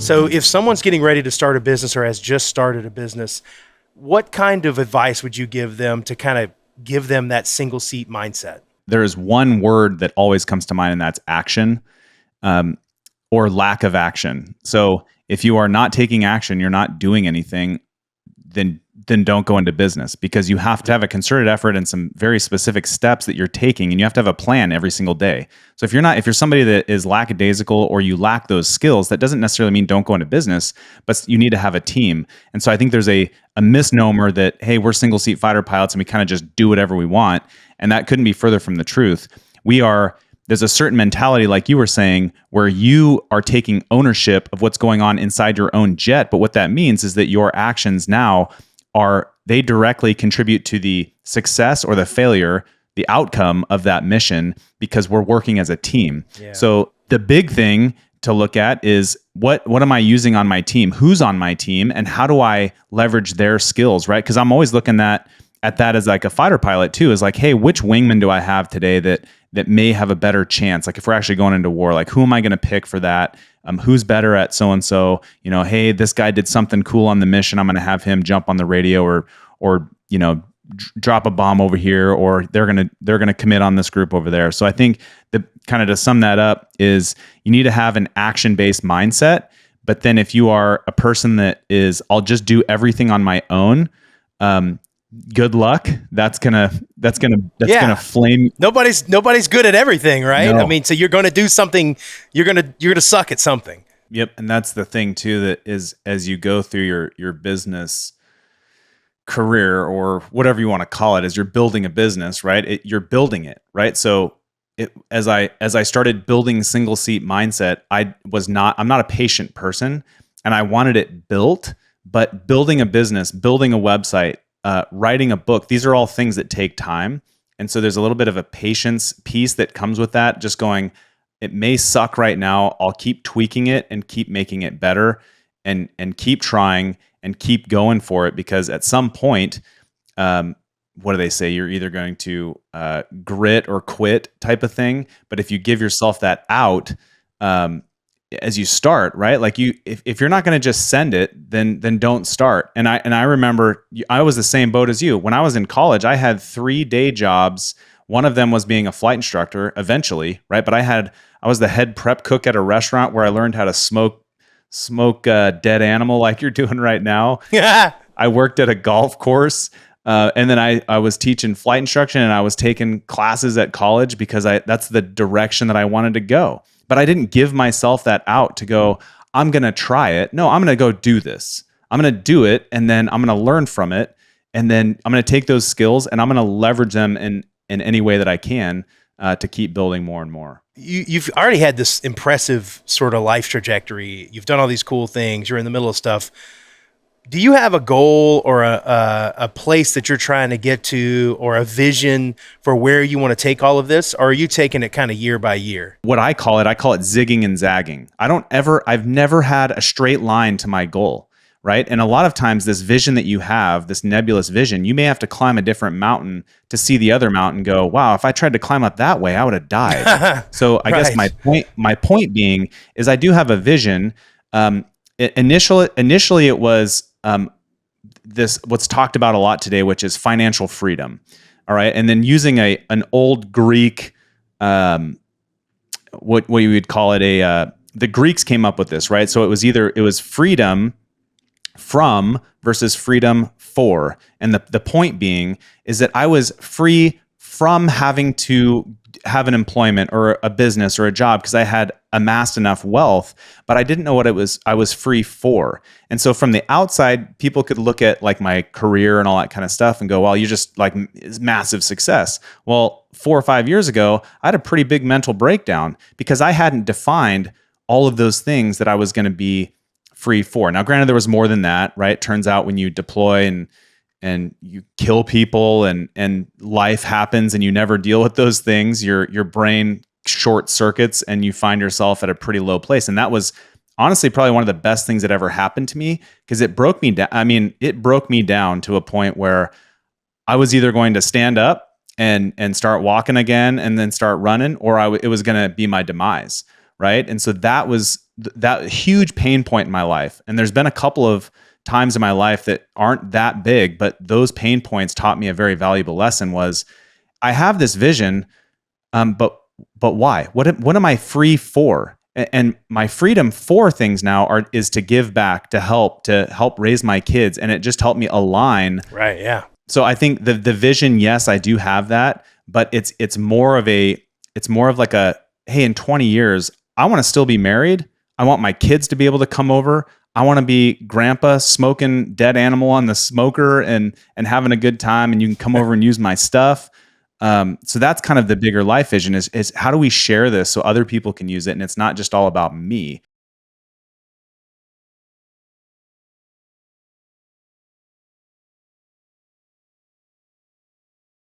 So if someone's getting ready to start a business or has just started a business, what kind of advice would you give them to kind of give them that single seat mindset? There is one word that always comes to mind, and that's action, or lack of action. So if you are not taking action, you're not doing anything, then don't go into business, because you have to have a concerted effort and some very specific steps that you're taking, and you have to have a plan every single day. So if you're somebody that is lackadaisical or you lack those skills, that doesn't necessarily mean don't go into business, but you need to have a team. And so I think there's a misnomer that, hey, we're single seat fighter pilots and we kind of just do whatever we want. And that couldn't be further from the truth. There's a certain mentality, like you were saying, where you are taking ownership of what's going on inside your own jet. But what that means is that your actions now they directly contribute to the success or the failure, the outcome of that mission, because we're working as a team. Yeah. So the big thing to look at is what am I using on my team? Who's on my team? And how do I leverage their skills, right? Because I'm always looking at that as like a fighter pilot too, is like, hey, which wingman do I have today that may have a better chance? Like if we're actually going into war, like who am I going to pick for that? Who's better at so-and-so? Hey, this guy did something cool on the mission. I'm going to have him jump on the radio or drop a bomb over here, or they're going to commit on this group over there. So I think the kind of, to sum that up, is you need to have an action-based mindset. But then if you are a person that is, I'll just do everything on my own, good luck. That's gonna flame. Nobody's good at everything, right? No. I mean, so you're going to do something. You're gonna suck at something. Yep, and that's the thing too. That is, as you go through your business career, or whatever you want to call it, as you're building a business, right? You're building it, right? So as I started building single seat mindset, I'm not a patient person, and I wanted it built. But building a business, building a website, writing a book, these are all things that take time. And so there's a little bit of a patience piece that comes with that. Just going, it may suck right now. I'll keep tweaking it and keep making it better, and keep trying and keep going for it. Because at some point, what do they say? You're either going to grit or quit type of thing. But if you give yourself that out, as you start, right? Like if you're not going to just send it, then don't start. And I remember I was the same boat as you. When I was in college, I had 3 day jobs. One of them was being a flight instructor eventually, right? But I was the head prep cook at a restaurant where I learned how to smoke dead animal like you're doing right now. Yeah. I worked at a golf course. And then I was teaching flight instruction, and I was taking classes at college because that's the direction that I wanted to go. But I didn't give myself that out to go, I'm going to try it. No, I'm going to go do this. I'm going to do it, and then I'm going to learn from it. And then I'm going to take those skills and I'm going to leverage them in any way that I can to keep building more and more. You've already had this impressive sort of life trajectory. You've done all these cool things. You're in the middle of stuff. Do you have a goal or a place that you're trying to get to, or a vision for where you want to take all of this? Or are you taking it kind of year by year? What I call it zigging and zagging. I've never had a straight line to my goal, right? And a lot of times this vision that you have, this nebulous vision, you may have to climb a different mountain to see the other mountain and go, wow, if I tried to climb up that way, I would have died. So I guess my point being is I do have a vision. Initially it was this what's talked about a lot today, which is financial freedom. All right. And then using an old Greek, what you would call it, the Greeks came up with this, right? So it was freedom from versus freedom for. And the point being is that I was free from having to have an employment or a business or a job because I had amassed enough wealth, but I didn't know what I was free for. And so from the outside, people could look at like my career and all that kind of stuff and go, well, you just like massive success. Well, 4 or 5 years ago, I had a pretty big mental breakdown because I hadn't defined all of those things that I was going to be free for. Now, granted, there was more than that, right? Turns out when you deploy and you kill people and life happens and you never deal with those things, your brain short circuits and you find yourself at a pretty low place. And that was honestly probably one of the best things that ever happened to me, because it broke me down. I mean, it broke me down to a point where I was either going to stand up and start walking again and then start running, or it was going to be my demise. right? And so that was that huge pain point in my life. And there's been a couple of times in my life that aren't that big, but those pain points taught me a very valuable lesson. Was I have this vision, but why? What am I free for? And my freedom for things now is to give back, to help raise my kids, and it just helped me align. Right. Yeah. So I think the vision, yes, I do have that, but it's more of like a, hey, in 20 years, I want to still be married. I want my kids to be able to come over. I want to be grandpa smoking dead animal on the smoker and having a good time, and you can come over and use my stuff. So that's kind of the bigger life vision is how do we share this so other people can use it, and it's not just all about me.